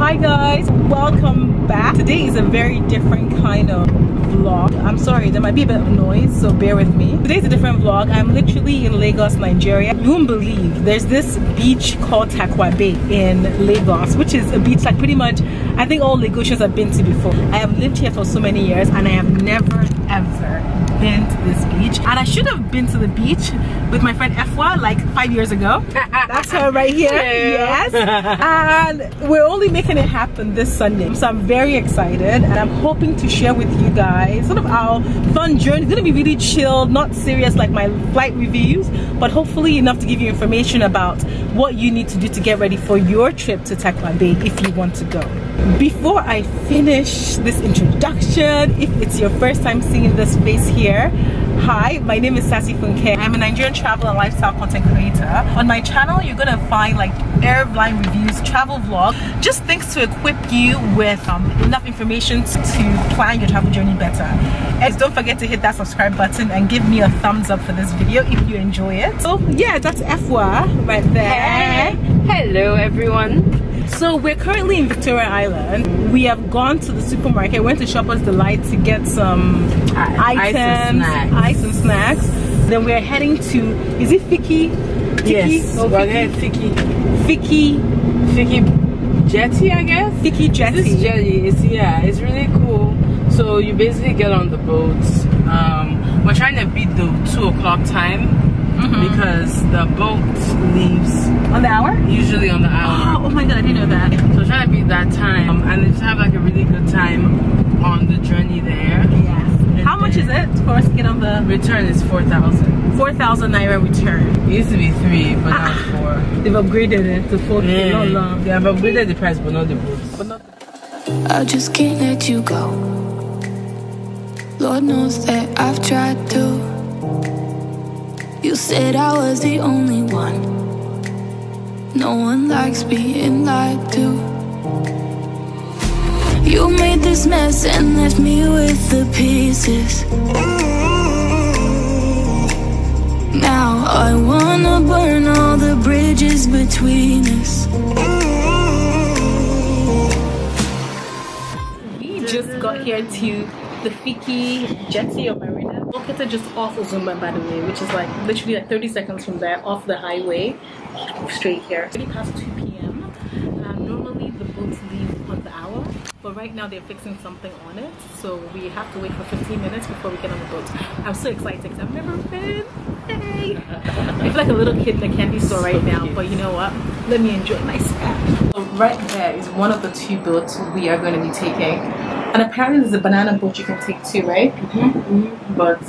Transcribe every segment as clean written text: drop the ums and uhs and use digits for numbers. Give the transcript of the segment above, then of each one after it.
Hi guys, welcome back. Today is a very different kind of vlog. I'm sorry, there might be a bit of noise, so bear with me. Today's a different vlog. I'm literally in Lagos, Nigeria. You won't believe there's this beach called Takwa Bay in Lagos, which is a beach like pretty much I think all Lagosians have been to before. I have lived here for so many years and I have never ever been to this beach, and I should have been to the beach with my friend Efwa like 5 years ago. That's her right here. Yes. And we're only making it happen this Sunday, so I'm very excited and I'm hoping to share with you guys sort of our fun journey. It's gonna be really chill, not serious like my flight reviews, but hopefully enough to give you information about what you need to do to get ready for your trip to Takwa Bay if you want to go. Before I finish this introduction, if it's your first time seeing this face here, hi, my name is Sassy Funke. I'm a Nigerian travel and lifestyle content creator. On my channel, you're gonna find like airline reviews, travel vlog, just things to equip you with enough information to plan your travel journey better. And don't forget to hit that subscribe button and give me a thumbs up for this video if you enjoy it. So yeah, that's Efwa right there. Hey. Hello everyone. So we're currently in Victoria Island. We have gone to the supermarket, went to Shoppers Delight to get some ice and snacks. Then we're heading to, is it Fiki? Yes, oh, we're going Fiki Jetty, I guess? Fiki Jetty. This jetty is, yeah, it's really cool. So you basically get on the boat. We're trying to beat the 2 o'clock time. Because the boat leaves on the hour? Usually on the hour. Oh my god, I didn't know that. So trying to beat that time and just have like a really good time on the journey there. Yes. How much is it for us to get on the return? Is 4,000. 4,000 Naira return. It used to be 3, but now it's 4. They've upgraded it to 4K. Yeah. They have upgraded the price, but not the boats. I just can't let you go. Lord knows that I've tried to. You said I was the only one. No one likes being lied to. You made this mess and left me with the pieces. Now I wanna burn all the bridges between us. We just got here to the Fiki Jetty or Marina, located just off of Zumba, by the way, which is like literally like 30 seconds from there off the highway straight here. It's already past 2 p.m. Normally the boats leave on the hour, but right now they're fixing something on it, so we have to wait for 15 minutes before we get on the boat. I'm so excited because I've never been. Hey. I feel like a little kid in a candy store right now, but you know what? Let me enjoy my snack. So right there is one of the 2 boats we are going to be taking. And apparently there's a banana boat you can take too, right? But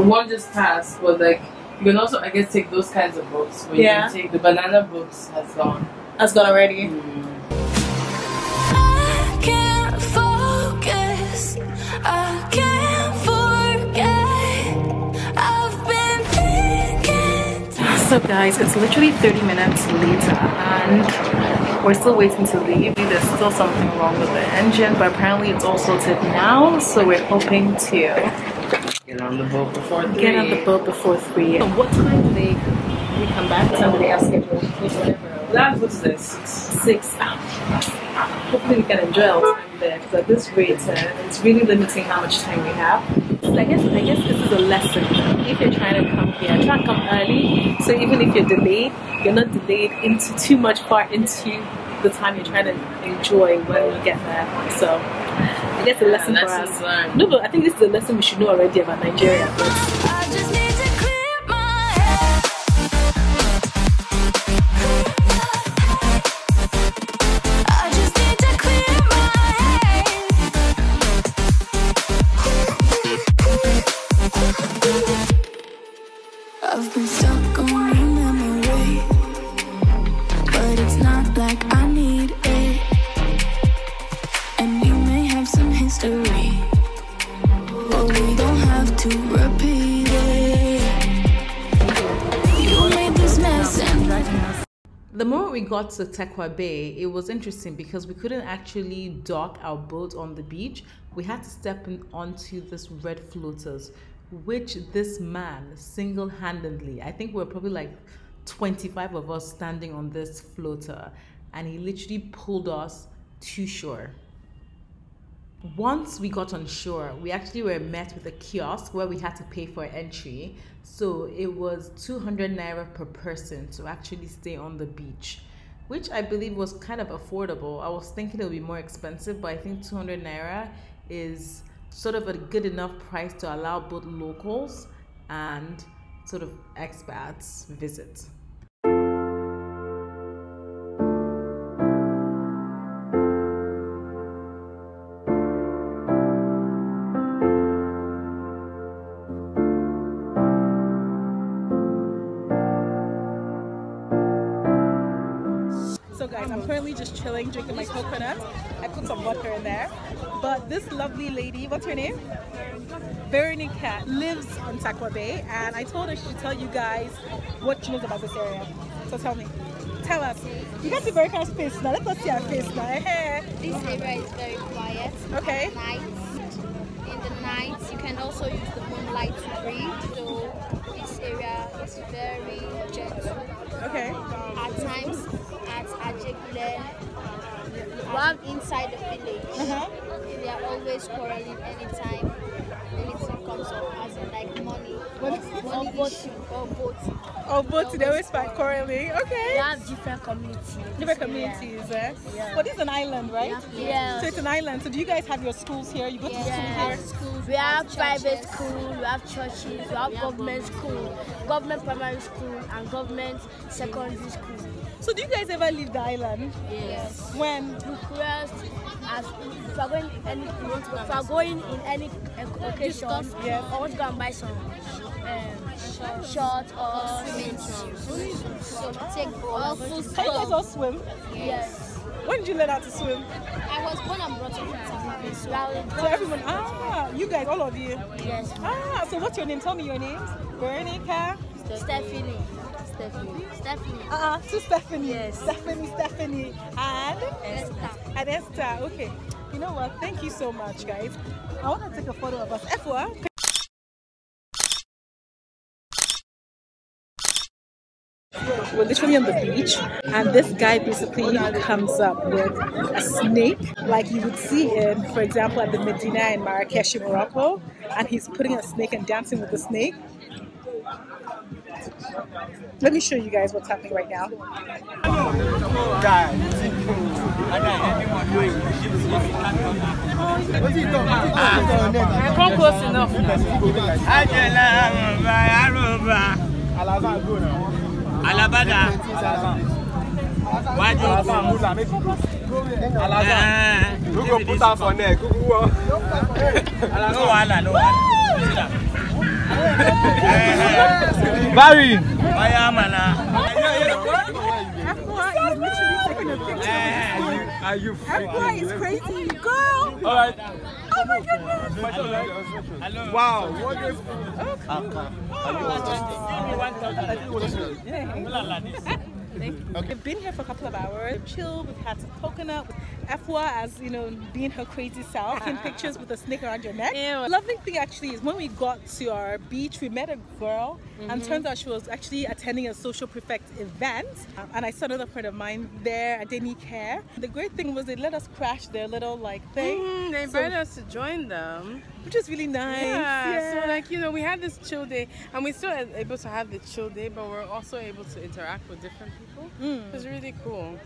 one just passed, but like you can also, I guess, take those kinds of boats. Where you can take the banana boats has gone. Has gone already. I can't focus. I can't forget. I've been thinking. So guys, it's literally 30 minutes later and we're still waiting to leave. There's still something wrong with the engine, but apparently it's all sorted now, so we're hoping to get on the boat before 3. Get on the boat before 3. So what time do they come back? What time do they have scheduled? That was this 6. Hopefully we can enjoy our time there, because at this rate it's really limiting how much time we have. So I guess this is a lesson. If you're trying to come here, try to come early, so even if you're delayed, you're not delayed into too much far into the time you're trying to enjoy when you get there. So I guess a lesson for us. No, but I think this is a lesson we should know already about Nigeria. But I just need to clear my head. I just need to clear my head. I've been stuck on your memory, but it's not like I need it. And we may have some history, but we don't have to repeat it. You made this mess and the moment we got to Takwa Bay, it was interesting because we couldn't actually dock our boat on the beach. We had to step in onto this red floaters, which this man single-handedly, I think we're probably like 25 of us standing on this floater, and he literally pulled us to shore. Once we got on shore, we actually were met with a kiosk where we had to pay for entry. So it was 200 naira per person to actually stay on the beach, which I believe was kind of affordable. I was thinking it would be more expensive, but I think 200 naira is sort of a good enough price to allow both locals and sort of expats visit. So guys, I'm currently just chilling, drinking my coconut. I put some vodka in there. But this lovely lady, what's her name? Veronica, lives in Takwa Bay, and I told her she should tell you guys what she knows about this area. So tell me. Tell us. You got to see Veronica's face now. Let us see her face now. This area is very quiet. Okay. At night. In the night, you can also use the moonlight to breathe. So this area is very gentle. Okay. At times, at Ajekule, inside the village, they are always quarreling anytime anything comes up, as in like money issue or voting. Oh, voting, they always find quarreling. Okay. We have different communities. Different communities, eh? Yeah. But it's an island, right? Yeah. So it's an island. So do you guys have your schools here? You go to school here? We have private school, we have churches, we have government school, government primary school, and government secondary school. So do you guys ever leave the island? Yes. When? Request, as if we are going in any occasion, I want to go and buy some shorts or swimming shoes. So take both. Can you guys all swim? Yes. When did you learn how to swim? I was born and brought up in Takwa. So everyone, you guys, all of you? Yes. So what's your name? Tell me your names. Veronica? Stephanie. So Stephanie. Yes. Stephanie. And? Esther. And Esther. Okay. You know what? Thank you so much, guys. I want to take a photo of us. Efwa. We're literally on the beach, and this guy basically comes up with a snake, like you would see in, for example, at the Medina in Marrakesh in Morocco, and he's putting a snake and dancing with the snake. Let me show you guys what's happening right now. Come close enough. Alabada. You go put her for neck. No. Barry. Are you Efwa is crazy, girl! Alright. Oh my goodness! Wow. We've been here for a couple of hours. We've chilled, we've had some coconut with Efwa as, you know, being her crazy self, taking pictures with a snake around your neck. The lovely thing actually is when we got to our beach, we met a girl and turns out she was actually attending a social prefect event. And I saw another friend of mine there, and they need care. The great thing was they let us crash their little like thing. They invited us to join them, which is really nice. Yeah. So like, you know, we had this chill day, and we still able to have the chill day, but we're also able to interact with different people. It was really cool.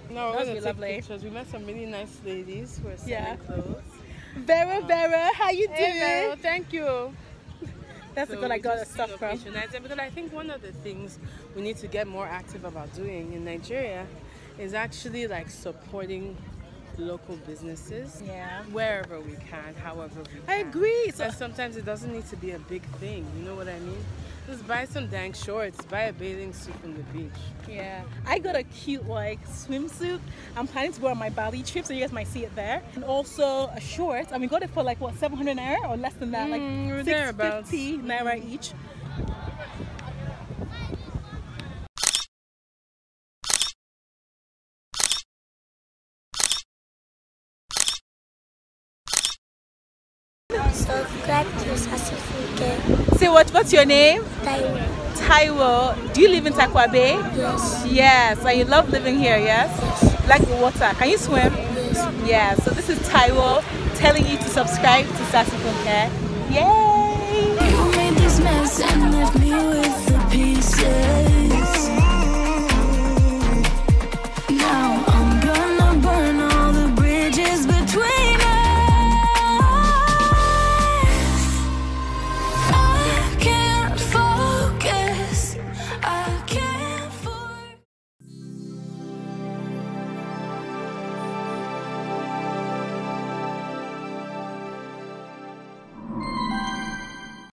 No, we're gonna take pictures. We met some really nice ladies who are selling clothes. Vera, how you doing? Hey, Vera, thank you. That's the girl I got stuff from. Because I think one of the things we need to get more active about doing in Nigeria is actually like supporting local businesses, wherever we can, however we can. I agree. So sometimes it doesn't need to be a big thing, you know what I mean? Just buy some dang shorts, buy a bathing suit from the beach. Yeah, I got a cute like swimsuit. I'm planning to go on my Bali trip, so you guys might see it there. And also a short. I mean, got it for like what, 700 naira or less than that, like 650 naira each. Subscribe to Sassy Funke. Say what's your name? Taiwo. Taiwo. Do you live in Takwa Bay? Yes. Yes. And you love living here, yes? You like the water. Can you swim? Yes. Yeah. So this is Taiwo telling you to subscribe to Sassy Funke. Yay! You made this mess and left me with the pieces.